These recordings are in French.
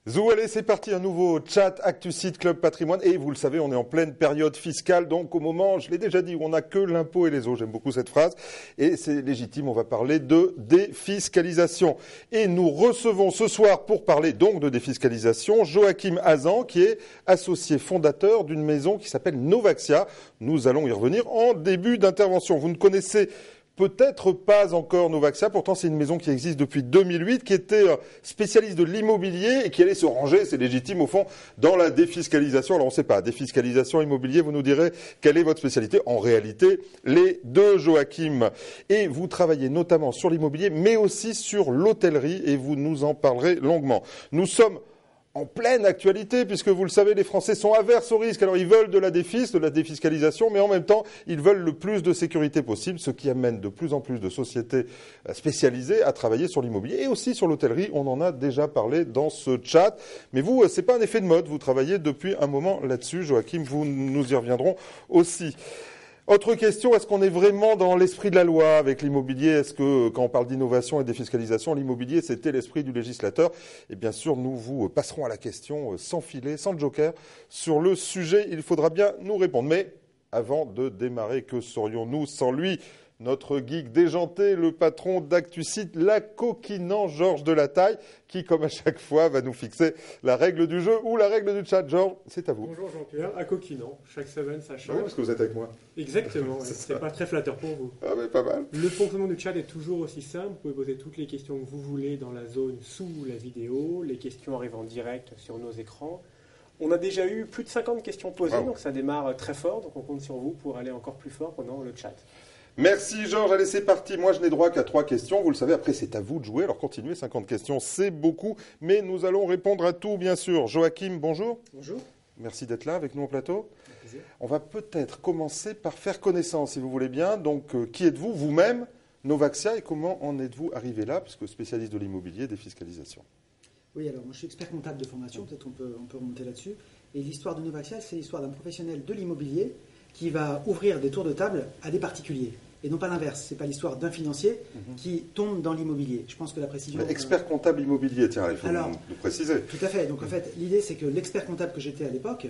Zou, allez, c'est parti, un nouveau chat ActuSite Club Patrimoine. Et vous le savez, on est en pleine période fiscale, donc au moment, je l'ai déjà dit, où on n'a que l'impôt et les eaux. J'aime beaucoup cette phrase. Et c'est légitime, on va parler de défiscalisation. Et nous recevons ce soir, pour parler donc de défiscalisation, Joachim Hazan, qui est associé fondateur d'une maison qui s'appelle Novaxia. Nous allons y revenir en début d'intervention. Vous ne connaissez peut-être pas encore Novaxia, pourtant c'est une maison qui existe depuis 2008, qui était spécialiste de l'immobilier et qui allait se ranger, c'est légitime au fond, dans la défiscalisation. Alors on ne sait pas, défiscalisation, immobilier, vous nous direz quelle est votre spécialité. En réalité, les deux, Joachim. Et vous travaillez notamment sur l'immobilier, mais aussi sur l'hôtellerie, et vous nous en parlerez longuement. Nous sommes en pleine actualité, puisque vous le savez, les Français sont averses au risque. Alors ils veulent de la défiscalisation, mais en même temps, ils veulent le plus de sécurité possible, ce qui amène de plus en plus de sociétés spécialisées à travailler sur l'immobilier et aussi sur l'hôtellerie. On en a déjà parlé dans ce chat. Mais vous, c'est pas un effet de mode. Vous travaillez depuis un moment là-dessus, Joachim. Nous y reviendrons aussi. Autre question, est-ce qu'on est vraiment dans l'esprit de la loi avec l'immobilier? Est-ce que, quand on parle d'innovation et de défiscalisation, l'immobilier, c'était l'esprit du législateur? Et bien sûr, nous vous passerons à la question sans filet, sans joker. Sur le sujet, il faudra bien nous répondre. Mais avant de démarrer, que serions-nous sans lui? Notre geek déjanté, le patron d'ActuSite, la coquinant Georges Delataille, qui, comme à chaque fois, va nous fixer la règle du jeu ou la règle du chat. Georges, c'est à vous. Bonjour Jean-Pierre, à coquinant. Chaque semaine, ça change. Oui, parce que vous êtes avec moi. Exactement, c'est pas très flatteur pour vous. Ah mais pas mal. Le fonctionnement du chat est toujours aussi simple. Vous pouvez poser toutes les questions que vous voulez dans la zone sous la vidéo. Les questions arrivent en direct sur nos écrans. On a déjà eu plus de 50 questions posées, donc ça démarre très fort. Donc on compte sur vous pour aller encore plus fort pendant le chat. Merci Georges, allez c'est parti. Moi je n'ai droit qu'à 3 questions, vous le savez, après c'est à vous de jouer, alors continuez, 50 questions c'est beaucoup, mais nous allons répondre à tout bien sûr. Joachim, bonjour. Bonjour. Merci d'être là avec nous au plateau. Avec plaisir. On va peut-être commencer par faire connaissance si vous voulez bien. Donc qui êtes-vous vous-même, Novaxia, et comment en êtes-vous arrivé là, puisque spécialiste de l'immobilier, défiscalisation? Oui, alors moi je suis expert comptable de formation, peut-être on peut remonter là-dessus. Et l'histoire de Novaxia, c'est l'histoire d'un professionnel de l'immobilier qui va ouvrir des tours de table à des particuliers. Et non pas l'inverse, ce n'est pas l'histoire d'un financier qui tombe dans l'immobilier. Je pense que la précision... Mais expert comptable immobilier, tiens, il faut nous préciser. Tout à fait. Donc en fait, l'idée c'est que l'expert comptable que j'étais à l'époque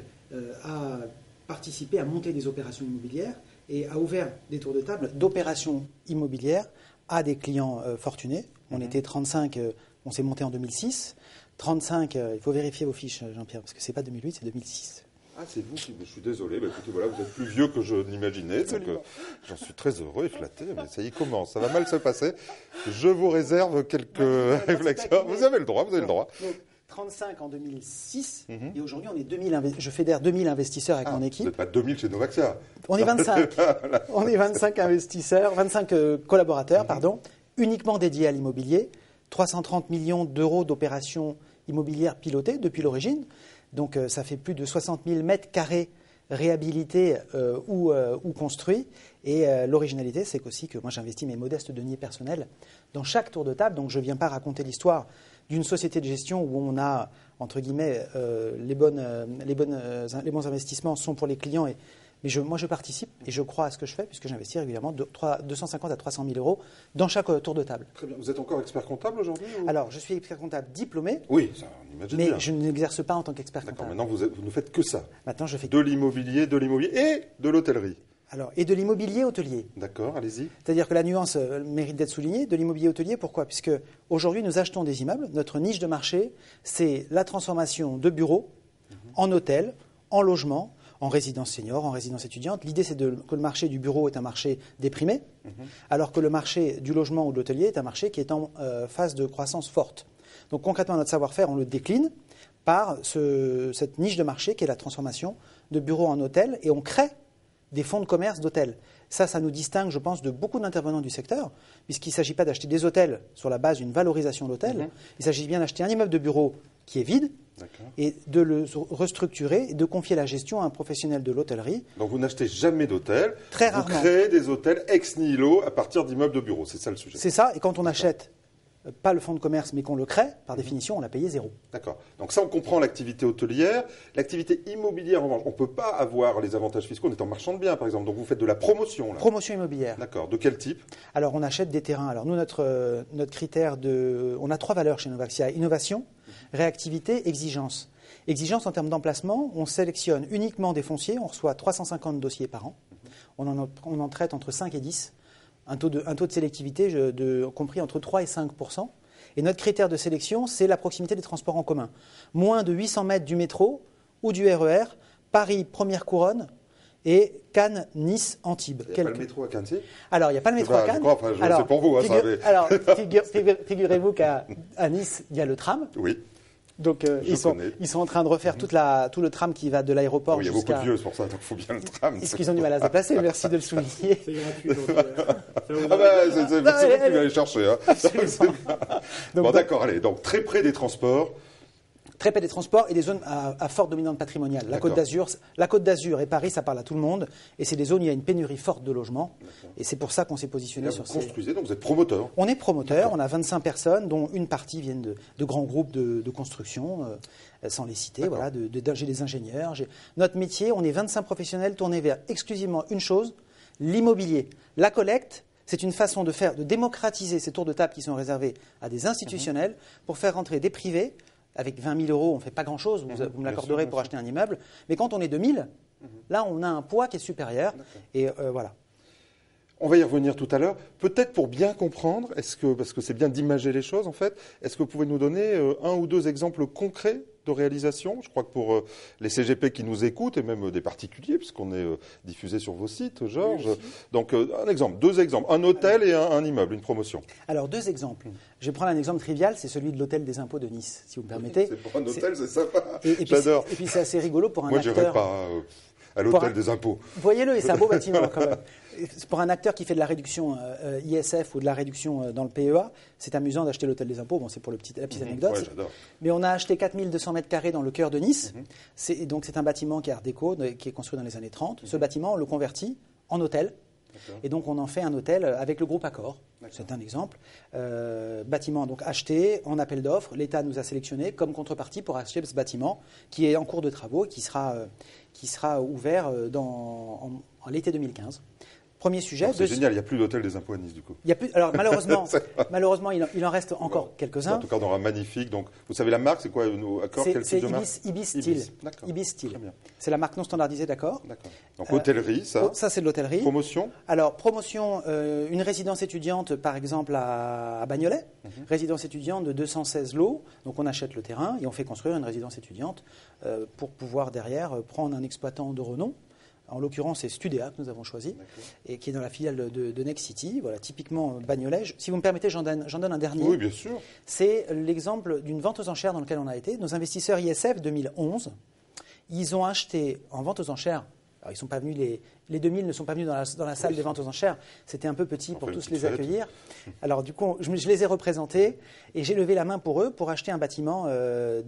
a participé à monter des opérations immobilières et a ouvert des tours de table d'opérations immobilières à des clients fortunés. On était 35, on s'est monté en 2006. 35, il faut vérifier vos fiches, Jean-Pierre, parce que ce n'est pas 2008, c'est 2006. Ah, c'est vous qui... Je suis désolé, écoutez, voilà, vous êtes plus vieux que je n'imaginais, donc j'en suis très heureux et flatté, mais ça y commence, ça va mal se passer. Je vous réserve quelques réflexions. Vous avez le droit, vous avez le droit. Donc, 35 en 2006, et aujourd'hui on est 2000, je fédère 2000 investisseurs avec mon équipe. Vous n'êtes pas 2000 chez Novaxia. On est 25. On est 25 investisseurs, 25 collaborateurs, uniquement dédiés à l'immobilier. 330 millions d'euros d'opérations immobilières pilotées depuis l'origine. Donc ça fait plus de 60 000 mètres carrés réhabilités ou construits. Et l'originalité, c'est aussi que moi j'investis mes modestes deniers personnels dans chaque tour de table. Donc je ne viens pas raconter l'histoire d'une société de gestion où on a, entre guillemets, les bons investissements sont pour les clients. Mais moi je participe et je crois à ce que je fais puisque j'investis régulièrement 250 à 300 000 euros dans chaque tour de table. Très bien. Vous êtes encore expert comptable aujourd'hui Alors, je suis expert comptable diplômé. Oui, ça on imagine bien. Mais je n'exerce pas en tant qu'expert D'accord, comptable. maintenant vous ne faites que ça. Maintenant, je fais de l'immobilier et de l'hôtellerie. Alors, et de l'immobilier hôtelier. D'accord, allez-y. C'est-à-dire que la nuance mérite d'être soulignée, de l'immobilier hôtelier. Pourquoi? Puisque aujourd'hui, nous achetons des immeubles. Notre niche de marché, c'est la transformation de bureaux en hôtels, en logements, en résidence senior, en résidence étudiante. L'idée, c'est que le marché du bureau est un marché déprimé, alors que le marché du logement ou de l'hôtelier est un marché qui est en phase de croissance forte. Donc concrètement, notre savoir-faire, on le décline par cette niche de marché qui est la transformation de bureaux en hôtels, et on crée des fonds de commerce d'hôtels. Ça nous distingue, je pense, de beaucoup d'intervenants du secteur, puisqu'il ne s'agit pas d'acheter des hôtels sur la base d'une valorisation de l'hôtel. Il s'agit bien d'acheter un immeuble de bureau qui est vide et de le restructurer et de confier la gestion à un professionnel de l'hôtellerie. Donc vous n'achetez jamais d'hôtel. Très rarement. Vous créez des hôtels ex nihilo à partir d'immeubles de bureau. C'est ça le sujet. C'est ça. Et quand on achète pas le fonds de commerce, mais qu'on le crée, par définition, on l'a payé zéro. D'accord. Donc ça, on comprend l'activité hôtelière. L'activité immobilière, en revanche, on ne peut pas avoir les avantages fiscaux en étant marchand de biens, par exemple. Donc vous faites de la promotion, là. Promotion immobilière. D'accord. De quel type? Alors, on achète des terrains. Alors nous, notre critère on a 3 valeurs chez Novaxia. Innovation, Réactivité, exigence. Exigence en termes d'emplacement, on sélectionne uniquement des fonciers, on reçoit 350 dossiers par an, on en traite entre 5 et 10, un taux de sélectivité compris entre 3 et 5%. Et notre critère de sélection, c'est la proximité des transports en commun. Moins de 800 mètres du métro ou du RER, Paris, Première Couronne, et Cannes, Nice, Antibes. Il n'y a pas le métro à Cannes, si? Alors, il n'y a pas le métro à Cannes. C'est pour vous. Alors, figurez-vous qu'à Nice, il y a le tram. Oui. Donc, ils sont en train de refaire tout le tram qui va de l'aéroport jusqu'à... Il y a beaucoup de vieux, c'est pour ça, donc il faut bien le tram. Est-ce qu'ils ont du mal à se déplacer? Merci de le souligner. C'est gratuit. C'est vous qui allez aller chercher. Bon, d'accord, allez. Donc, très près des transports. Très près des transports et des zones à forte dominante patrimoniale. La Côte d'Azur et Paris, ça parle à tout le monde. Et c'est des zones où il y a une pénurie forte de logements. Et c'est pour ça qu'on s'est positionné sur ces... Vous construisez, donc vous êtes promoteur. On est promoteur. On a 25 personnes, dont une partie viennent de grands groupes de construction, sans les citer. Voilà, j'ai des ingénieurs. Notre métier, on est 25 professionnels tournés vers exclusivement une chose, l'immobilier. La collecte, c'est une façon de démocratiser ces tours de table qui sont réservés à des institutionnels pour faire rentrer des privés. Avec 20 000 euros, on ne fait pas grand-chose, vous me l'accorderez pour acheter un immeuble. Mais quand on est 2 000, là, on a un poids qui est supérieur. Et voilà. On va y revenir tout à l'heure. Peut-être pour bien comprendre, parce que c'est bien d'imager les choses, en fait, est-ce que vous pouvez nous donner un ou deux exemples concrets de réalisation? Je crois que pour les CGP qui nous écoutent, et même des particuliers, puisqu'on est diffusé sur vos sites, Georges. Oui, donc, deux exemples. Un hôtel et un immeuble, une promotion. Alors, deux exemples. Je vais prendre un exemple trivial, c'est celui de l'hôtel des impôts de Nice, si vous me permettez. C'est pour un hôtel, c'est sympa. J'adore. Et puis, c'est assez rigolo pour un acteur... Moi, je n'irais pas à l'hôtel des impôts. Voyez-le, et c'est un beau bâtiment quand même. Pour un acteur qui fait de la réduction ISF ou de la réduction dans le PEA, c'est amusant d'acheter l'hôtel des impôts. Bon, c'est pour la petite anecdote. Ouais, j'adore. Mais on a acheté 4200 mètres carrés dans le cœur de Nice. Donc c'est un bâtiment qui est Art déco, qui est construit dans les années 30. Ce bâtiment, on le convertit en hôtel. Et donc on en fait un hôtel avec le groupe Accor. C'est un exemple. Bâtiment donc acheté en appel d'offres. L'État nous a sélectionné comme contrepartie pour acheter ce bâtiment qui est en cours de travaux, qui sera ouvert en l'été 2015. Premier sujet. C'est génial, il n'y a plus d'hôtel des impôts à Nice du coup. Il y a plus, alors malheureusement, il en reste encore quelques-uns. En tout cas, on aura un magnifique. Donc, vous savez la marque, c'est quoi Accor? Quel type de marque? Ibis Style. Ibis Style. C'est la marque non standardisée d'Accor. D'accord. Donc hôtellerie, ça. Ça c'est de l'hôtellerie. Promotion. Alors promotion, une résidence étudiante par exemple à Bagnolet, résidence étudiante de 216 lots. Donc on achète le terrain et on fait construire une résidence étudiante pour pouvoir derrière prendre un exploitant de renom. En l'occurrence, c'est Studéa que nous avons choisi, et qui est dans la filiale de Next City. Voilà, typiquement Bagnolet. Si vous me permettez, j'en donne un dernier. Oui, bien sûr. C'est l'exemple d'une vente aux enchères dans laquelle on a été. Nos investisseurs ISF 2011, ils ont acheté en vente aux enchères. Alors, ils sont pas venus, les 2000 ne sont pas venus dans la salle des ventes aux enchères. C'était un peu petit pour tous les accueillir. Alors, du coup, je les ai représentés et j'ai levé la main pour eux pour acheter un bâtiment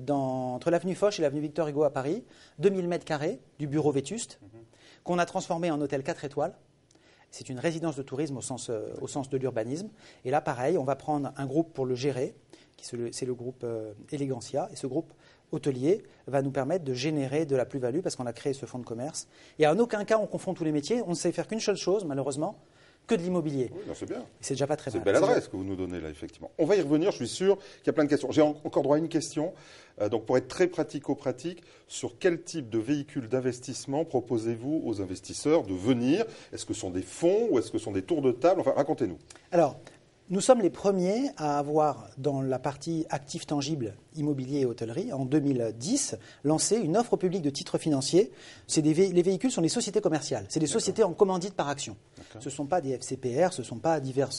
entre l'avenue Foch et l'avenue Victor Hugo à Paris, 2000 mètres carrés, du bureau vétuste, qu'on a transformé en hôtel 4 étoiles. C'est une résidence de tourisme au sens de l'urbanisme. Et là, pareil, on va prendre un groupe pour le gérer, c'est le groupe Elegancia. Et ce groupe hôtelier va nous permettre de générer de la plus-value parce qu'on a créé ce fonds de commerce. Et en aucun cas, on confond tous les métiers. On ne sait faire qu'une seule chose, malheureusement, que de l'immobilier. Oui, c'est bien. C'est déjà pas très mal. C'est une belle adresse que vous nous donnez là, effectivement. On va y revenir, je suis sûr qu'il y a plein de questions. J'ai encore droit à une question. Donc, pour être très pratico-pratique, sur quel type de véhicule d'investissement proposez-vous aux investisseurs de venir? Est-ce que ce sont des fonds ou est-ce que ce sont des tours de table? Enfin, racontez-nous. Alors, nous sommes les premiers à avoir, dans la partie actifs tangibles, immobilier et hôtellerie, en 2010, lancé une offre au public de titres financiers. Les véhicules sont des sociétés commerciales. C'est des sociétés en commandite par action. Ce ne sont pas des FCPR, ce ne sont pas divers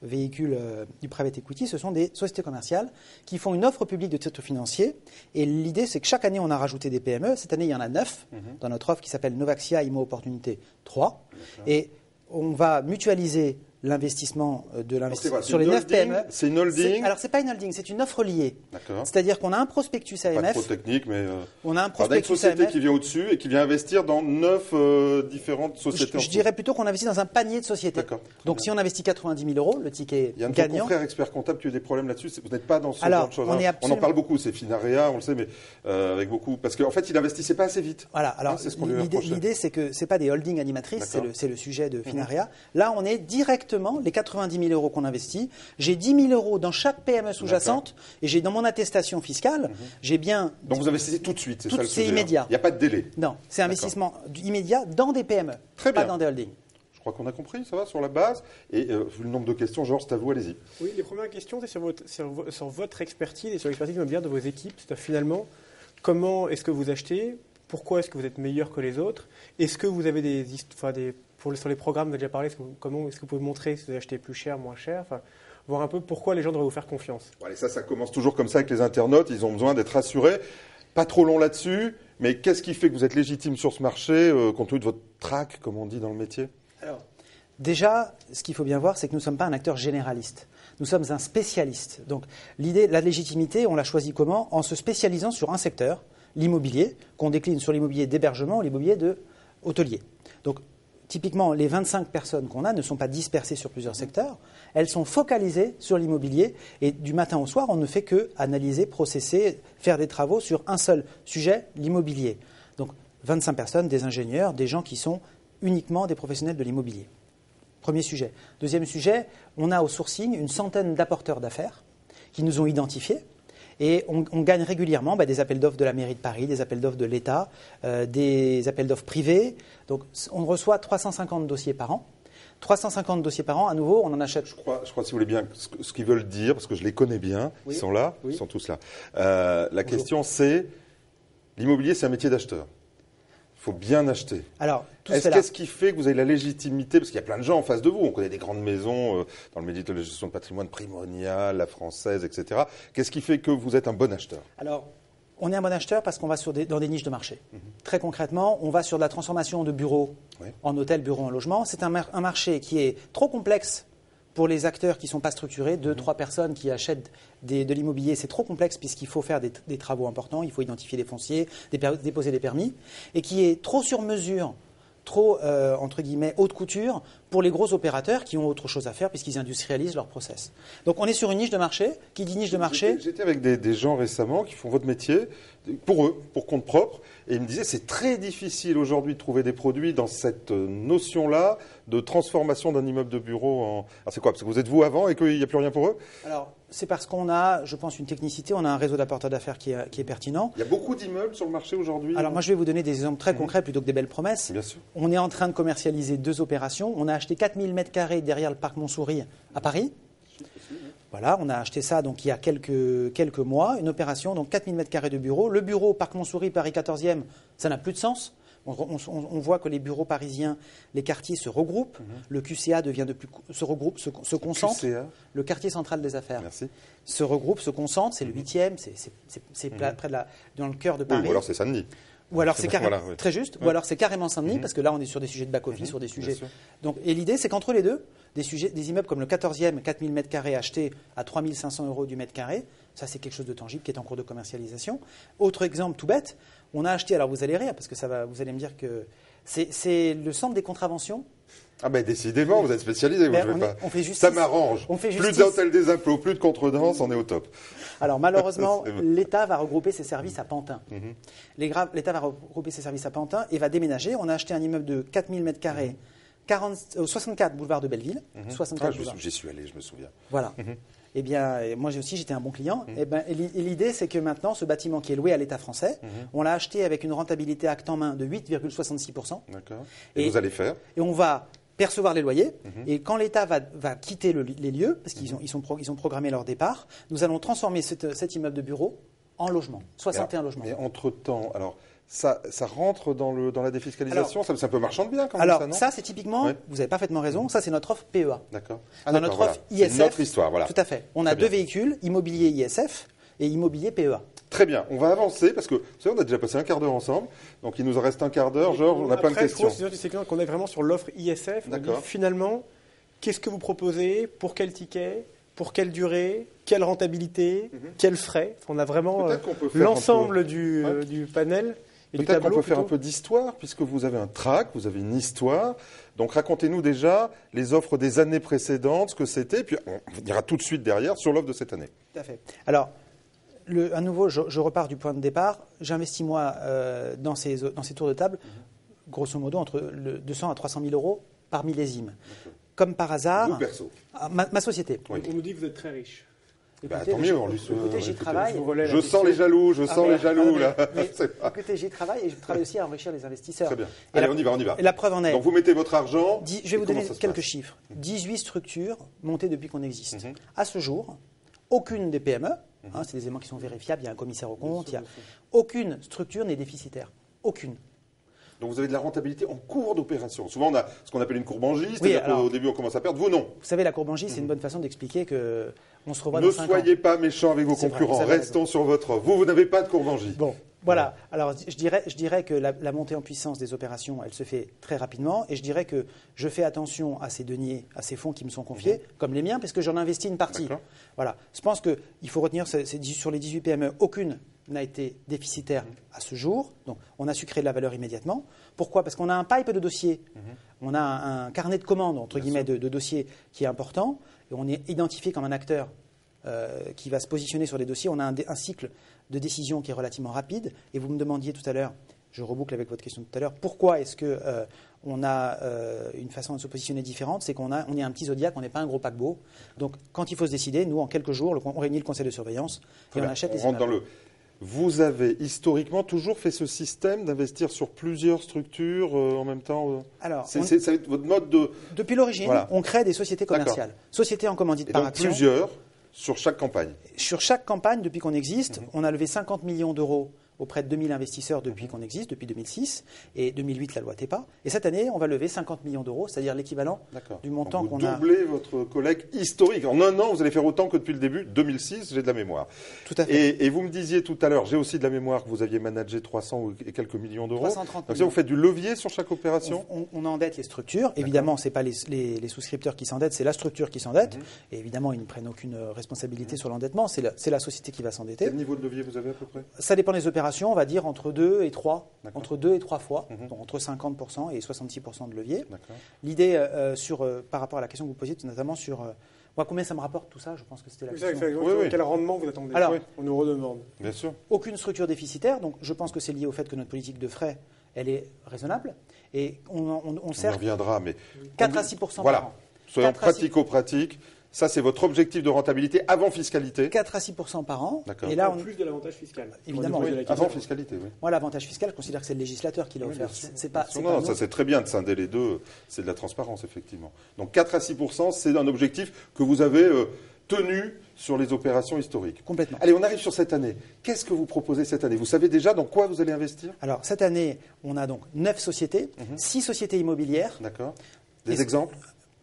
véhicules du private equity, ce sont des sociétés commerciales qui font une offre au public de titres financiers. Et l'idée, c'est que chaque année, on a rajouté des PME. Cette année, il y en a 9 dans notre offre qui s'appelle Novaxia Immo Opportunité 3. Et on va mutualiser l'investissement de l'investisseur sur les 9 PME. C'est une holding. Alors, ce n'est pas une holding, c'est une offre liée. D'accord. C'est-à-dire qu'on a un prospectus AMF. Pas trop technique, mais on a un prospectus une société AMF qui vient au-dessus et qui vient investir dans 9 différentes sociétés. Je dirais plutôt qu'on investit dans un panier de sociétés. D'accord. Donc, si on investit 90 000 euros, le ticket il y a un gagnant. Frère expert comptable qui a eu des problèmes là-dessus. Vous n'êtes pas dans ce Alors, genre de choses. on en parle beaucoup, c'est Finaria, on le sait, mais avec beaucoup. Parce qu'en fait, il n'investissait pas assez vite. Voilà. Alors, l'idée, c'est que ce n'est pas des holdings animatrices, c'est le sujet de Finaria. Là, on est directement exactement les 90 000 euros qu'on investit. J'ai 10 000 euros dans chaque PME sous-jacente et j'ai dans mon attestation fiscale, j'ai bien... Donc vous investissez tout de suite, c'est ça le sujet. C'est immédiat. Il n'y a pas de délai. Non, c'est investissement immédiat dans des PME, Très pas bien. dans des holdings. Je crois qu'on a compris, ça va, sur la base. Et vu le nombre de questions, Georges, c'est à vous, allez-y. Oui, les premières questions, c'est sur votre expertise et sur l'expertise immobilière de vos équipes. C'est-à-dire finalement, comment est-ce que vous achetez? Pourquoi est-ce que vous êtes meilleur que les autres? Est-ce que vous avez sur les programmes, vous avez déjà parlé, comment est-ce que vous pouvez montrer si vous achetez plus cher, moins cher, voir un peu pourquoi les gens devraient vous faire confiance. Allez, ça commence toujours comme ça avec les internautes. Ils ont besoin d'être rassurés. Pas trop long là-dessus, mais qu'est-ce qui fait que vous êtes légitime sur ce marché, compte tenu de votre track, comme on dit dans le métier? Alors, déjà, ce qu'il faut bien voir, c'est que nous ne sommes pas un acteur généraliste. Nous sommes un spécialiste. Donc, l'idée, la légitimité, on l'a choisie comment? En se spécialisant sur un secteur, l'immobilier, qu'on décline sur l'immobilier d'hébergement ou l'immobilier de hôtelier. Donc, typiquement, les 25 personnes qu'on a ne sont pas dispersées sur plusieurs secteurs. Elles sont focalisées sur l'immobilier. Et du matin au soir, on ne fait que analyser, processer, faire des travaux sur un seul sujet, l'immobilier. Donc, 25 personnes, des ingénieurs, des gens qui sont uniquement des professionnels de l'immobilier. Premier sujet. Deuxième sujet, on a au sourcing une centaine d'apporteurs d'affaires qui nous ont identifiés. Et on gagne régulièrement des appels d'offres de la mairie de Paris, des appels d'offres de l'État, des appels d'offres privés. Donc, on reçoit 350 dossiers par an. 350 dossiers par an, à nouveau, on en achète. Je crois, si vous voulez bien, ce qu'ils veulent dire, parce que je les connais bien, oui. Ils sont là, oui. Ils sont tous là. La question, c'est, l'immobilier, c'est un métier d'acheteur. Il faut bien acheter. Alors, qu'est-ce qui fait que vous avez la légitimité? Parce qu'il y a plein de gens en face de vous. On connaît des grandes maisons dans le métier de la gestion de patrimoine, Primonial, la Française, etc. Qu'est-ce qui fait que vous êtes un bon acheteur? Alors, on est un bon acheteur parce qu'on va dans des niches de marché. Très concrètement, on va sur de la transformation de bureaux en hôtels, bureaux en logement. C'est un marché qui est trop complexe pour les acteurs qui ne sont pas structurés. 2-3 personnes qui achètent de l'immobilier, c'est trop complexe puisqu'il faut faire des travaux importants, il faut identifier les fonciers, déposer des permis, et qui est trop sur mesure, trop, entre guillemets, haute couture pour les gros opérateurs qui ont autre chose à faire puisqu'ils industrialisent leur process. Donc on est sur une niche de marché. Qui dit niche de marché? J'étais avec des gens récemment qui font votre métier, pour eux, pour compte propre, et ils me disaient c'est très difficile aujourd'hui de trouver des produits dans cette notion-là de transformation d'un immeuble de bureau en... Alors c'est quoi? Parce que vous êtes vous avant et qu'il n'y a plus rien pour eux? Alors, c'est parce qu'on a, je pense, une technicité, on a un réseau d'apporteurs d'affaires qui est pertinent. Il y a beaucoup d'immeubles sur le marché aujourd'hui? Alors moi, je vais vous donner des exemples très concrets plutôt que des belles promesses. Bien sûr. On est en train de commercialiser 2 opérations. On a acheté 4000 m² derrière le parc Montsouris à Paris. Voilà, on a acheté ça donc il y a quelques mois, une opération, donc 4000 m² de bureaux. Le bureau Parc Montsouris, Paris 14e, ça n'a plus de sens. On voit que les bureaux parisiens, les quartiers se regroupent, le QCA se regroupe, se concentre. QCA. Le quartier central des affaires Merci. se regroupe, se concentre, c'est le 8e, c'est près dans le cœur de Paris. Oui, ou alors c'est Saint-Denis. Ou alors c'est carrément, voilà, oui. très juste, ou alors c'est carrément Saint-Denis, parce que là on est sur des sujets de back-office, sur des sujets. Donc, et l'idée c'est qu'entre les deux, des immeubles comme le 14e, 4000 m² achetés à 3500 € du mètre carré, ça c'est quelque chose de tangible qui est en cours de commercialisation. Autre exemple tout bête, on a acheté, alors vous allez rire, parce que vous allez me dire que c'est le centre des contraventions. Ah ben décidément, vous êtes spécialisé, on fait justice. Ça m'arrange. On fait plus justice. d'hôtel des impôts, plus de contredanse, on est au top. Alors malheureusement, l'État va regrouper ses services à Pantin. L'État va regrouper ses services à Pantin et va déménager. On a acheté un immeuble de 4000 m², 64 boulevard de Belleville. 64 J'y suis allé, je me souviens. Voilà. Eh bien, moi aussi, j'étais un bon client. Et l'idée, c'est que maintenant, ce bâtiment qui est loué à l'État français, on l'a acheté avec une rentabilité acte en main de 8,66%. D'accord. Et vous allez faire? Et on va percevoir les loyers. Et quand l'État va quitter les lieux, parce qu'ils ont programmé leur départ, nous allons transformer cet immeuble de bureau en logement. 61 logements. Mais entre-temps, alors... Ça rentre dans la défiscalisation? C'est un peu marchand de biens quand même, alors, ça, non? ça, c'est typiquement, vous avez parfaitement raison, ça c'est notre offre PEA. D'accord. Dans notre offre ISF. C'est notre histoire, voilà. Tout à fait. On a 2 véhicules, immobilier ISF et immobilier PEA. Très bien, on va avancer parce que vous savez, on a déjà passé un quart d'heure ensemble, donc il nous en reste un quart d'heure. Georges, on a plein de questions. C'est clair qu'on est vraiment sur l'offre ISF. On dit, finalement, qu'est-ce que vous proposez, pour quel ticket, pour quelle durée, quelle rentabilité, quels frais? On a vraiment l'ensemble du panel. Peut-être qu'on peut faire un peu d'histoire, puisque vous avez un track, vous avez une histoire. Donc racontez-nous déjà les offres des années précédentes, ce que c'était, puis on ira tout de suite derrière sur l'offre de cette année. Tout à fait. Alors, à nouveau, je repars du point de départ. J'investis, moi, dans ces tours de table, grosso modo, entre 200 à 300 000 € par millésime. comme par hasard, Vous perso. ma société. Oui. On nous dit que vous êtes très riche. Écoutez, Tant mieux, écoutez, j'y travaille. Je sens les jaloux, là. Écoutez, j'y travaille et je travaille aussi à enrichir les investisseurs. Très bien. Allez, on y va. Et la preuve en est. Donc vous mettez votre argent. Je vais vous donner quelques chiffres. 18 structures montées depuis qu'on existe. À ce jour, aucune des PME, c'est des éléments qui sont vérifiables, il y a un commissaire aux comptes, aucune structure n'est déficitaire. Aucune. Donc vous avez de la rentabilité en cours d'opération. Souvent on a ce qu'on appelle une courbe en J, c'est-à-dire qu'au début on commence à perdre. Vous non. Vous savez, la courbe en J, c'est une bonne façon d'expliquer qu'on se revoit dans 5 ans. Ne soyez pas méchants avec vos concurrents, restons sur votre... Vous n'avez pas de courbe en J. Bon, voilà. Alors je dirais que la montée en puissance des opérations, elle se fait très rapidement. Et je dirais que je fais attention à ces deniers, à ces fonds qui me sont confiés, comme les miens, parce que j'en investis une partie. Voilà. Je pense qu'il faut retenir, sur les 18 PME, aucune n'a été déficitaire à ce jour. Donc, on a su créer de la valeur immédiatement. Pourquoi ? Parce qu'on a un pipe de dossiers. On a un carnet de commandes, entre guillemets, de dossiers qui est important. Et on est identifié comme un acteur qui va se positionner sur les dossiers. On a un cycle de décision qui est relativement rapide. Et vous me demandiez tout à l'heure, je reboucle avec votre question tout à l'heure, pourquoi est-ce qu'on a une façon de se positionner différente ? C'est qu'on est un petit Zodiac, on n'est pas un gros paquebot. Donc, quand il faut se décider, nous, en quelques jours, on réunit le conseil de surveillance et on achète les immeubles. Vous avez historiquement toujours fait ce système d'investir sur plusieurs structures en même temps Alors, ça va être votre mode de... Depuis l'origine, on crée des sociétés commerciales. Sociétés en commandite par action. Plusieurs sur chaque campagne. Sur chaque campagne, depuis qu'on existe, on a levé 50 millions d'euros auprès de 2000 investisseurs depuis qu'on existe, depuis 2006, et 2008, la loi TEPA. Et cette année, on va lever 50 millions d'euros, c'est-à-dire l'équivalent du montant qu'on a. Vous doublez votre collègue historique. En un an, vous allez faire autant que depuis le début. 2006, j'ai de la mémoire. Tout à fait. Et vous me disiez tout à l'heure, j'ai aussi de la mémoire, que vous aviez managé 300 et quelques millions d'euros. 330 Donc ça, vous faites du levier sur chaque opération. On endette les structures. Évidemment, ce n'est pas les souscripteurs qui s'endettent, c'est la structure qui s'endette. Et évidemment, ils ne prennent aucune responsabilité sur l'endettement. C'est la société qui va s'endetter. Quel niveau de levier vous avez à peu près ? Ça dépend des opérations. On va dire entre 2 et 3 fois, donc entre 50% et 66% de levier. L'idée, par rapport à la question que vous posiez, notamment sur combien ça me rapporte tout ça, je pense que c'était la question. Quel rendement vous attendez ? Alors, on nous redemande. Bien sûr. Aucune structure déficitaire, donc je pense que c'est lié au fait que notre politique de frais, elle est raisonnable. Et on sert. On y reviendra, mais 4 à 6% voilà. par an. Soyons pratico-pratiques. Ça, c'est votre objectif de rentabilité avant fiscalité. 4 à 6% par an. Et là, en plus de l'avantage fiscal. Évidemment. Avant fiscalité, oui. Moi, l'avantage fiscal, je considère que c'est le législateur qui l'a offert. Non, ça c'est très bien de scinder les deux. C'est de la transparence, effectivement. Donc 4 à 6%, c'est un objectif que vous avez tenu sur les opérations historiques. Complètement. Allez, on arrive sur cette année. Qu'est-ce que vous proposez cette année ? Vous savez déjà dans quoi vous allez investir ? Alors, cette année, on a donc 9 sociétés, 6 sociétés immobilières. D'accord. Des exemples ?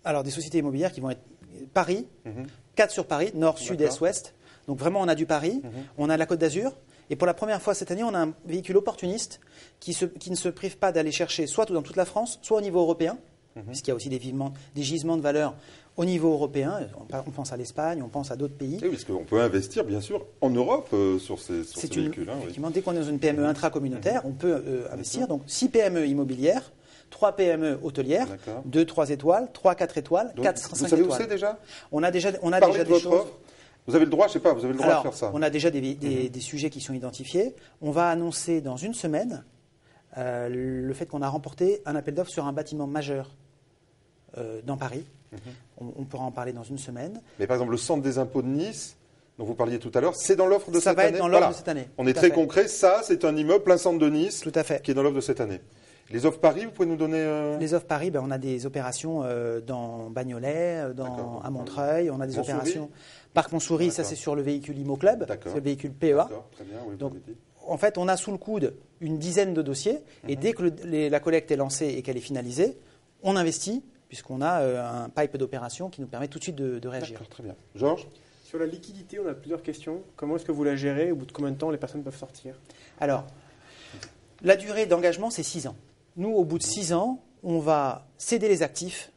Alors, des sociétés immobilières qui vont être Paris, 4 sur Paris, nord, sud, est, ouest. Donc vraiment, on a du Paris, on a la Côte d'Azur. Et pour la première fois cette année, on a un véhicule opportuniste qui ne se prive pas d'aller chercher soit dans toute la France, soit au niveau européen, puisqu'il y a aussi des gisements de valeur au niveau européen. On pense à l'Espagne, on pense à d'autres pays. Oui, parce qu'on peut investir, bien sûr, en Europe sur ces véhicules. Effectivement, dès qu'on est dans une PME intracommunautaire, on peut investir. Donc 6 PME immobilières, 3 PME hôtelières, 2, 3 étoiles, 3, 4 étoiles, 4, 5 étoiles. Vous savez où c'est déjà ? On a déjà Parlez des choses. Offre. Vous avez le droit, je sais pas, vous avez le droit de faire ça. On a déjà des sujets qui sont identifiés. On va annoncer dans une semaine le fait qu'on a remporté un appel d'offres sur un bâtiment majeur dans Paris. On pourra en parler dans une semaine. Mais par exemple, le centre des impôts de Nice, dont vous parliez tout à l'heure, c'est dans l'offre de cette année ? Ça va être dans l'offre de cette année. On est très concret. Ça, c'est un immeuble plein centre de Nice tout à fait. Qui est dans l'offre de cette année. Les offres Paris, vous pouvez nous donner... Les offres Paris, on a des opérations dans Bagnolet, à Montreuil. On a des opérations... Parc Montsouris, ça c'est sur le véhicule Imo Club, c'est le véhicule PEA. Très bien, oui, donc, en fait, on a sous le coude une dizaine de dossiers. Et dès que la collecte est lancée et qu'elle est finalisée, on investit, puisqu'on a un pipe d'opération qui nous permet tout de suite de réagir. D'accord, très bien. Georges ? Sur la liquidité, on a plusieurs questions. Comment est-ce que vous la gérez ? Au bout de combien de temps les personnes peuvent sortir ? Alors, la durée d'engagement, c'est 6 ans. Nous, au bout de 6 ans, on va céder les actifs,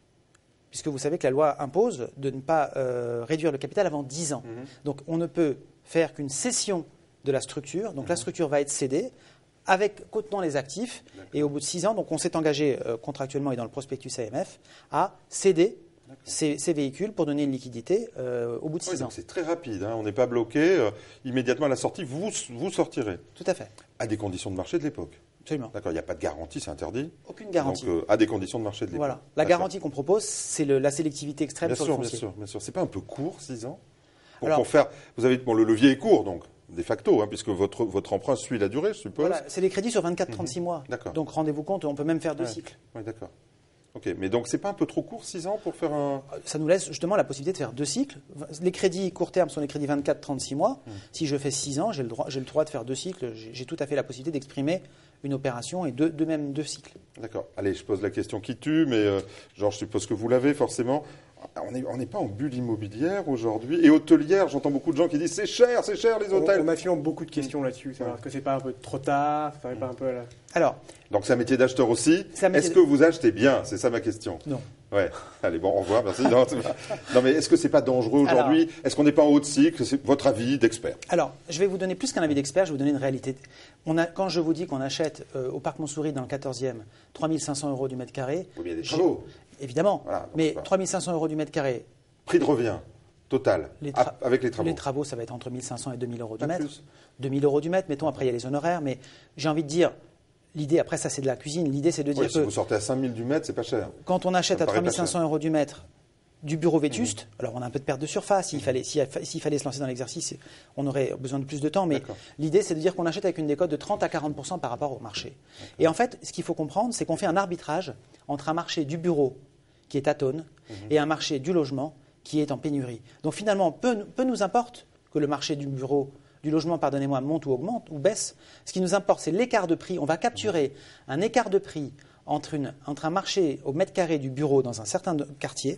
puisque vous savez que la loi impose de ne pas réduire le capital avant 10 ans. Donc, on ne peut faire qu'une cession de la structure. Donc, la structure va être cédée contenant les actifs. Et au bout de 6 ans, donc on s'est engagé contractuellement et dans le prospectus AMF à céder ces véhicules pour donner une liquidité au bout de 6 ans. C'est très rapide, on n'est pas bloqué. Immédiatement à la sortie, vous sortirez. Tout à fait. À des conditions de marché de l'époque. Absolument. D'accord, il n'y a pas de garantie, c'est interdit. Aucune garantie. Donc, à des conditions de marché de l'épargne. Voilà. La garantie qu'on propose, c'est la sélectivité extrême bien sur sûr, le foncier. Bien sûr. C'est pas un peu court, 6 ans Alors, vous avez, le levier est court, donc, de facto, puisque votre emprunt suit la durée, je suppose. Voilà, c'est les crédits sur 24-36 mois. D'accord. Donc rendez-vous compte, on peut même faire 2 cycles. Oui, d'accord. Ok, mais donc c'est pas un peu trop court, 6 ans, pour faire un... Ça nous laisse justement la possibilité de faire 2 cycles. Les crédits court terme sont les crédits 24-36 mois. Si je fais 6 ans, j'ai le droit de faire 2 cycles. J'ai tout à fait la possibilité d'exprimer une opération et même 2 cycles. D'accord. Allez, je pose la question qui tue, mais je suppose que vous l'avez forcément. On n'est pas en bulle immobilière aujourd'hui. Et hôtelière, j'entends beaucoup de gens qui disent c'est cher les hôtels. On m'a fait beaucoup de questions là-dessus. Est-ce que c'est pas un peu trop tard? Ça pas un peu à Alors, donc c'est un métier d'acheteur aussi. Est-ce que vous achetez bien? C'est ça ma question. Non. Ouais. Allez, bon, au revoir, merci. Non, mais est-ce que c'est pas dangereux aujourd'hui? Est-ce qu'on n'est pas en haut de cycle? C'est votre avis d'expert. Alors, je vais vous donner plus qu'un avis d'expert, je vais vous donner une réalité. Quand je vous dis qu'on achète au Parc Montsouris dans le 14e 3 500 € du mètre carré. Oui, mais il y a des travaux. Évidemment. Voilà, mais 3 500 € du mètre carré. Prix de revient total avec les travaux. Les travaux, ça va être entre 1 500 et 2 000 € du pas mètre. Plus. 2 000 € du mètre, mettons, après il y a les honoraires. Mais j'ai envie de dire, l'idée, après ça c'est de la cuisine, l'idée c'est de dire si vous sortez à 5 000 du mètre, c'est pas cher. Quand on achète à 3 500 € du mètre du bureau vétuste, alors on a un peu de perte de surface, s'il fallait se lancer dans l'exercice, on aurait besoin de plus de temps, mais l'idée c'est de dire qu'on achète avec une décote de 30 à 40% par rapport au marché. Et en fait, ce qu'il faut comprendre, c'est qu'on fait un arbitrage entre un marché du bureau qui est atone et un marché du logement qui est en pénurie. Donc finalement, peu nous importe que le marché du logement, monte ou augmente ou baisse. Ce qui nous importe, c'est l'écart de prix. On va capturer un écart de prix entre un marché au mètre carré du bureau dans un certain quartier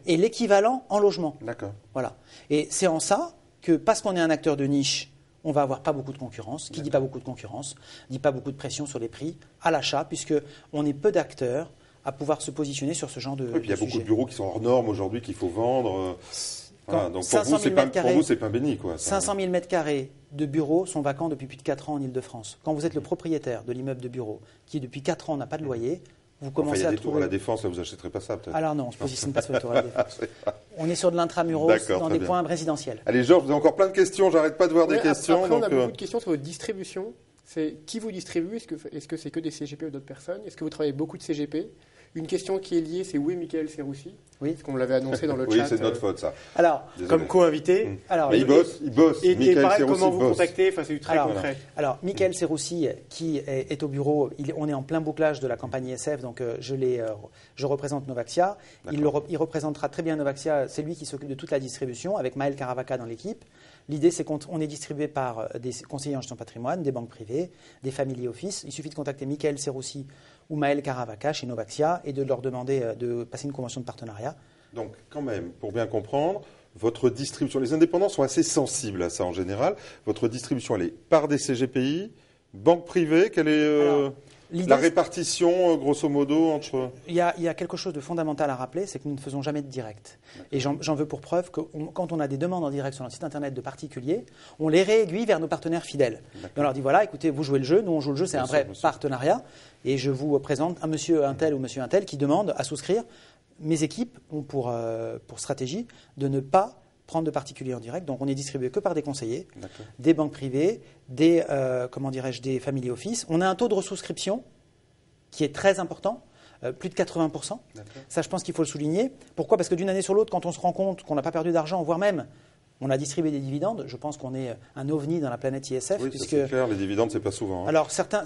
et l'équivalent en logement. D'accord. Voilà. Et c'est en ça que, parce qu'on est un acteur de niche, on va avoir pas beaucoup de concurrence. Qui dit pas beaucoup de concurrence, dit pas beaucoup de pression sur les prix à l'achat, puisqu'on est peu d'acteurs à pouvoir se positionner sur ce genre de sujet. Et puis il y a beaucoup de bureaux qui sont hors normes aujourd'hui qu'il faut vendre. Voilà, donc pour vous, c'est pain béni, quoi. 500 000 m² de bureaux sont vacants depuis plus de 4 ans en Ile-de-France. Quand vous êtes le propriétaire de l'immeuble de bureau qui, depuis 4 ans, n'a pas de loyer, vous commencez à trouver... tours à la Défense, là, vous n'achèterez pas ça, peut-être? Alors non, on ne se positionne pas sur le tour à la Défense. On est sur de l'intramuros, dans des points résidentiels. Allez, Georges, vous avez encore plein de questions. J'arrête pas de voir des questions. Après, on a beaucoup de questions sur votre distribution. C'est qui vous distribue? Est-ce que c'est que des CGP ou d'autres personnes? Est-ce que vous travaillez beaucoup de CGP? Une question qui est liée, c'est où est Michael Serroussi? Oui. Parce qu'on l'avait annoncé dans le chat. Oui, c'est notre faute, ça. Alors, comme co-invité. Mais il bosse. Et pareil, Serroussi comment vous contactez? Enfin, c'est du très concret. Alors, Michael Serroussi, qui est au bureau, on est en plein bouclage de la campagne ISF, donc je représente Novaxia. Il représentera très bien Novaxia. C'est lui qui s'occupe de toute la distribution, avec Maël Caravaca dans l'équipe. L'idée, c'est qu'on est distribué par des conseillers en gestion patrimoine, des banques privées, des family office. Il suffit de contacter Michael Serroussi ou Maël Caravaca chez Novaxia et de leur demander de passer une convention de partenariat. Donc, quand même, pour bien comprendre, votre distribution, les indépendants sont assez sensibles à ça en général. Votre distribution, elle est par des CGPI, banques privées, quelle est la répartition, grosso modo, entre... Il y a quelque chose de fondamental à rappeler, c'est que nous ne faisons jamais de direct. Et j'en veux pour preuve que quand on a des demandes en direct sur notre site internet de particuliers, on les réaiguille vers nos partenaires fidèles. Et on leur dit, voilà, écoutez, vous jouez le jeu, nous on joue le jeu, c'est un vrai partenariat. Et je vous présente un monsieur un tel ou monsieur un tel qui demande à souscrire. Mes équipes ont pour stratégie de ne pas prendre de particuliers en direct. Donc on est distribué que par des conseillers, des banques privées, des family office. On a un taux de resouscription qui est très important, plus de 80%. Ça, je pense qu'il faut le souligner. Pourquoi? Parce que d'une année sur l'autre, quand on se rend compte qu'on n'a pas perdu d'argent, voire même on a distribué des dividendes, je pense qu'on est un ovni dans la planète ISF. Oui, c'est clair, les dividendes, c'est pas souvent. Alors certains,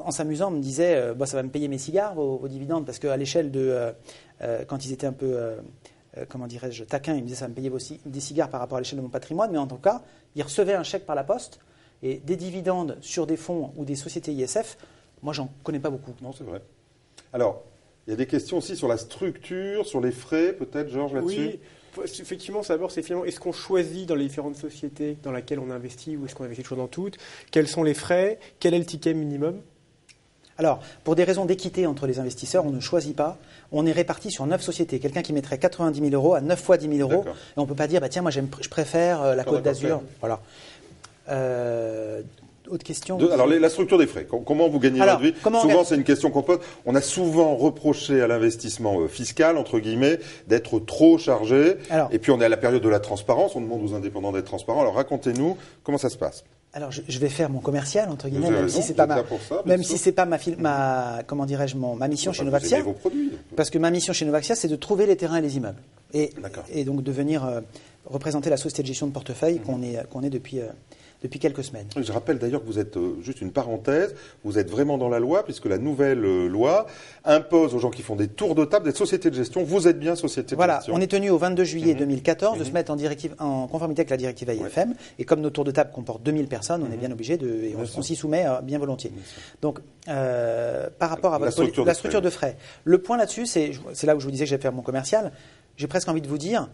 en s'amusant, me disaient ça va me payer mes cigares, vos dividendes, parce qu'à l'échelle de... quand ils étaient un peu... taquins, ils me disaient ça va me payer des cigares par rapport à l'échelle de mon patrimoine, mais en tout cas, ils recevaient un chèque par la poste et des dividendes sur des fonds ou des sociétés ISF, moi, j'en connais pas beaucoup. Non, c'est vrai. Alors, il y a des questions aussi sur la structure, sur les frais, peut-être, Georges, là-dessus? Oui, effectivement, d'abord, c'est finalement, est-ce qu'on choisit dans les différentes sociétés dans lesquelles on investit ou est-ce qu'on investit toujours dans toutes? Quels sont les frais? Quel est le ticket minimum? Alors, pour des raisons d'équité entre les investisseurs, on ne choisit pas. On est réparti sur 9 sociétés. Quelqu'un qui mettrait 90 000 € à 9 fois 10 000 €. Et on ne peut pas dire, tiens, moi, je préfère la Côte d'Azur. Voilà. Autre question? Alors, la structure des frais. Comment vous gagnez votre vie? Souvent, c'est une question qu'on pose. On a souvent reproché à l'investissement fiscal, entre guillemets, d'être trop chargé. Et puis, on est à la période de la transparence. On demande aux indépendants d'être transparents. Alors, racontez-nous comment ça se passe. Alors, je vais faire mon commercial, entre guillemets, Vous avez même raison, si c'est pas vous êtes là pour ça, bien même sûr. si c'est pas comment dirais-je, ma mission chez Vous Novaxia. aimez vos produits. Parce que ma mission chez Novaxia, c'est de trouver les terrains et les immeubles. D'accord. Et donc de venir représenter la société de gestion de portefeuille qu'on est depuis quelques semaines. Je rappelle d'ailleurs que vous êtes, juste une parenthèse, vous êtes vraiment dans la loi, puisque la nouvelle loi impose aux gens qui font des tours de table d'être société de gestion. Vous êtes bien société de gestion. Voilà, on est tenu au 22 juillet 2014 de se mettre en conformité avec la directive AIFM. Et comme nos tours de table comportent 2000 personnes, on est bien obligé et on s'y soumet bien volontiers. Donc, par rapport à la structure de frais, le point là-dessus, c'est là où je vous disais que j'allais faire mon commercial. J'ai presque envie de vous dire,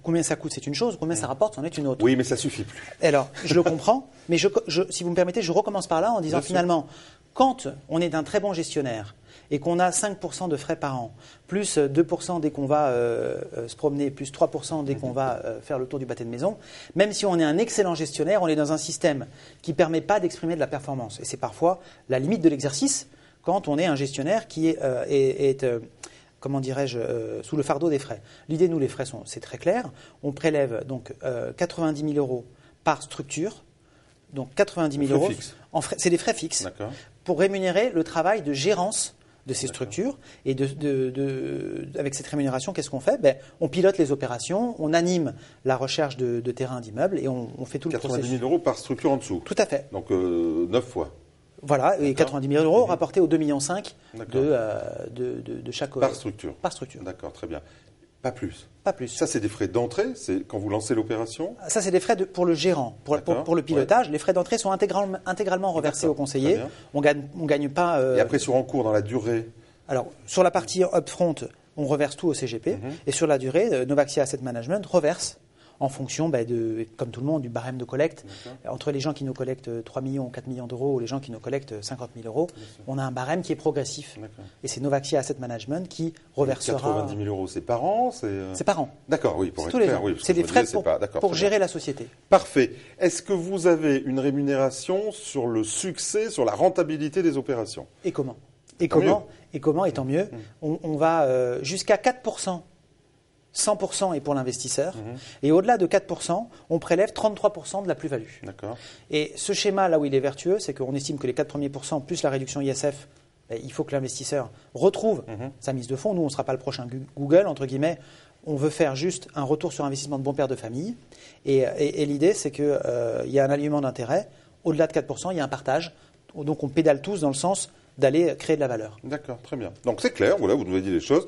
combien ça coûte, c'est une chose, combien ça rapporte, c'en est une autre. Oui, mais ça suffit plus. Alors, je le comprends, mais si vous me permettez, je recommence par là en disant finalement, quand on est d'un très bon gestionnaire et qu'on a 5% de frais par an, plus 2% dès qu'on va se promener, plus 3% dès qu'on va faire le tour du pâté de maison, même si on est un excellent gestionnaire, on est dans un système qui ne permet pas d'exprimer de la performance. Et c'est parfois la limite de l'exercice quand on est un gestionnaire qui est comment dirais-je, sous le fardeau des frais. L'idée, nous, les frais, c'est très clair. On prélève donc 90 000 euros par structure. Donc 90 000 euros. C'est des frais fixes pour rémunérer le travail de gérance de ces structures. Et avec cette rémunération, qu'est-ce qu'on fait ? On pilote les opérations, on anime la recherche de terrains d'immeubles et on fait tout le processus. 90 000 euros par structure en dessous. Tout à fait. Donc 9 fois. Voilà, et 90 000 euros rapportés aux 2,5 millions de chaque... Par structure. Par structure. D'accord, très bien. Pas plus. Pas plus. Ça, c'est des frais d'entrée, c'est quand vous lancez l'opération. Ça, c'est des frais pour le gérant, pour le pilotage. Ouais. Les frais d'entrée sont intégralement reversés au conseiller. On gagne pas... Et après, sur en cours, dans la durée. Alors, sur la partie upfront, on reverse tout au CGP. Et sur la durée, Novaxia Asset Management reverse en fonction, comme tout le monde, du barème de collecte. Entre les gens qui nous collectent 3 millions ou 4 millions d'euros ou les gens qui nous collectent 50 000 euros, on a un barème qui est progressif. Et c'est Novaxia Asset Management qui reversera... 90 000 euros, c'est par an C'est par an. D'accord, oui, pour être clair. Oui, c'est des frais pour gérer la société. Parfait. Est-ce que vous avez une rémunération sur le succès, sur la rentabilité des opérations ? Et comment ? Et tant mieux. On va jusqu'à 4%. 100% est pour l'investisseur. Et au-delà de 4%, on prélève 33% de la plus-value. D'accord. Et ce schéma, là où il est vertueux, c'est qu'on estime que les 4 premiers pourcents plus la réduction ISF, il faut que l'investisseur retrouve sa mise de fonds. Nous, on ne sera pas le prochain Google, entre guillemets. On veut faire juste un retour sur investissement de bon père de famille. Et l'idée, c'est qu'il y a un alignement d'intérêt. Au-delà de 4%, il y a un partage. Donc, on pédale tous dans le sens d'aller créer de la valeur. D'accord, très bien. Donc c'est clair, voilà, vous nous avez dit les choses.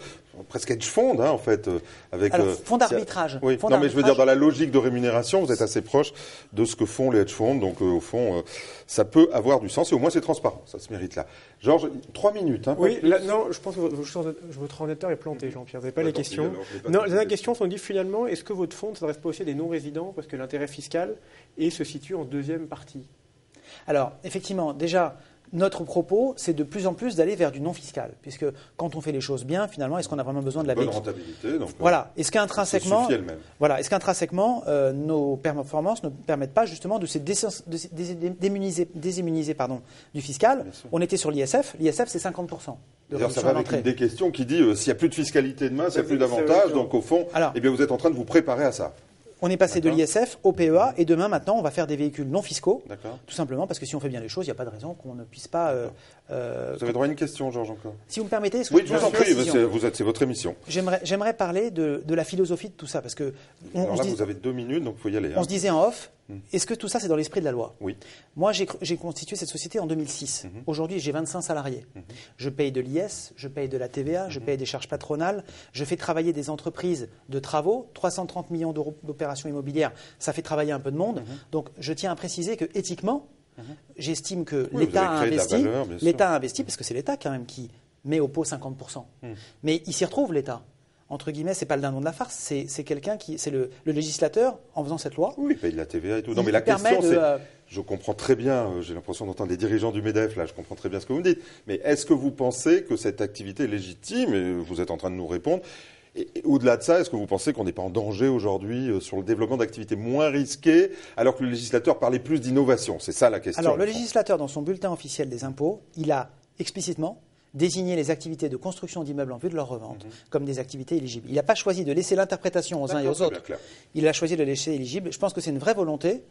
Presque hedge fund, en fait. Alors, fonds d'arbitrage. Oui, non, mais je veux dire, dans la logique de rémunération, vous êtes assez proche de ce que font les hedge funds. Donc, au fond, ça peut avoir du sens et au moins c'est transparent. Ça se mérite là. Georges, 3 minutes. Oui, là, non, je pense que votre ordinateur est planté, Jean-Pierre. Vous n'avez pas les questions. Non, les dernières questions sont dit finalement, est-ce que votre fonds ne s'adresse pas aussi à des non-résidents parce que l'intérêt fiscal se situe en deuxième partie ? Alors, effectivement, déjà... Notre propos, c'est de plus en plus d'aller vers du non fiscal, puisque quand on fait les choses bien, finalement, est-ce qu'on a vraiment besoin de la bonne rentabilité, donc voilà. Est-ce qu'intrinsèquement, nos performances ne permettent pas justement de se désimmuniser du fiscal ? On était sur l'ISF. L'ISF, c'est 50%. D'ailleurs, ça va avec une des questions qui dit s'il n'y a plus de fiscalité demain, s'il n'y a plus d'avantages, donc au fond, vous êtes en train de vous préparer à ça. On est passé de l'ISF au PEA et demain, maintenant, on va faire des véhicules non fiscaux. Tout simplement parce que si on fait bien les choses, il n'y a pas de raison qu'on ne puisse pas... Vous avez droit à une question, Georges, encore. Si vous me permettez... Oui, je vous en prie, c'est votre émission. J'aimerais parler de la philosophie de tout ça parce que... vous avez 2 minutes, donc il faut y aller. On se disait en off, est-ce que tout ça, c'est dans l'esprit de la loi ? Oui. Moi, j'ai constitué cette société en 2006. Aujourd'hui, j'ai 25 salariés. Je paye de l'IS, je paye de la TVA, je paye des charges patronales, je fais travailler des entreprises de travaux, 330 millions d'euros d'opérations immobilières, ça fait travailler un peu de monde. Donc, je tiens à préciser que éthiquement, j'estime que l'État a investi, parce que c'est l'État quand même qui met au pot 50%. Mais il s'y retrouve, l'État. Entre guillemets, c'est pas le dindon de la farce, c'est quelqu'un c'est le législateur en faisant cette loi. Oui, il paye de la TVA et tout. Non, mais la question, c'est, je comprends très bien, j'ai l'impression d'entendre des dirigeants du MEDEF, là, je comprends très bien ce que vous me dites. Mais est-ce que vous pensez que cette activité est légitime ? Et vous êtes en train de nous répondre. Et au-delà de ça, est-ce que vous pensez qu'on n'est pas en danger aujourd'hui sur le développement d'activités moins risquées, alors que le législateur parlait plus d'innovation ? C'est ça la question. Alors, le législateur, dans son bulletin officiel des impôts, il a explicitement désigner les activités de construction d'immeubles en vue de leur revente comme des activités éligibles. Il n'a pas choisi de laisser l'interprétation aux uns et aux autres. Il a choisi de les laisser éligibles. Je pense que c'est une vraie volonté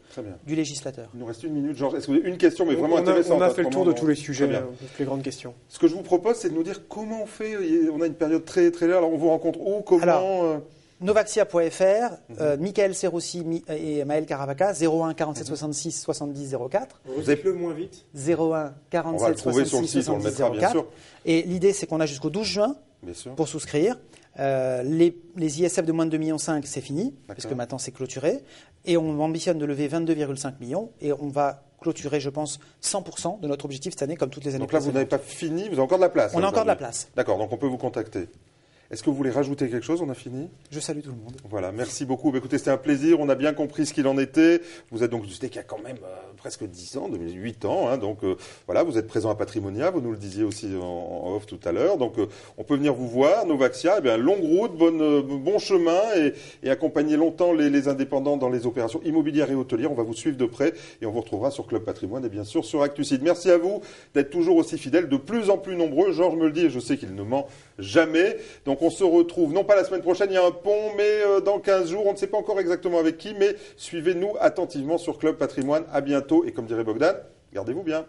du législateur. Il nous reste une minute. Georges, est-ce que vous avez une question, mais vraiment intéressante? On a fait le tour de tous les sujets, toutes les grandes questions. Ce que je vous propose, c'est de nous dire comment on fait. On a une période très, très large. Alors, on vous rencontre où? Comment? Alors, Novaxia.fr, Michael Serroussi et Maël Caravaca, 01 47 66 70 04. Vous êtes le moins vite. 01 47 66 70 04. Et l'idée, c'est qu'on a jusqu'au 12 juin pour souscrire. Les ISF de moins de 2,5 millions, c'est fini, parce que maintenant c'est clôturé. Et on ambitionne de lever 22,5 millions. Et on va clôturer, je pense, 100% de notre objectif cette année, comme toutes les années précédentes. Donc là, vous n'avez pas fini, vous avez encore de la place. On a encore de la place. D'accord, donc on peut vous contacter. Est-ce que vous voulez rajouter quelque chose? On a fini? Je salue tout le monde. Voilà, merci beaucoup. Écoutez, c'était un plaisir. On a bien compris ce qu'il en était. Vous êtes donc une société qui a quand même presque 10 ans, 8 ans. Hein, donc voilà, vous êtes présent à Patrimonia. Vous nous le disiez aussi en off tout à l'heure. Donc on peut venir vous voir. Novaxia, eh bien, longue route, bon chemin et accompagner longtemps les indépendants dans les opérations immobilières et hôtelières. On va vous suivre de près et on vous retrouvera sur Club Patrimoine et bien sûr sur ActuSite. Merci à vous d'être toujours aussi fidèles, de plus en plus nombreux. Georges me le dit et je sais qu'il ne ment jamais. Donc on se retrouve, non pas la semaine prochaine, il y a un pont, mais dans 15 jours, on ne sait pas encore exactement avec qui, mais suivez-nous attentivement sur Club Patrimoine. À bientôt et comme dirait Bogdan, gardez-vous bien.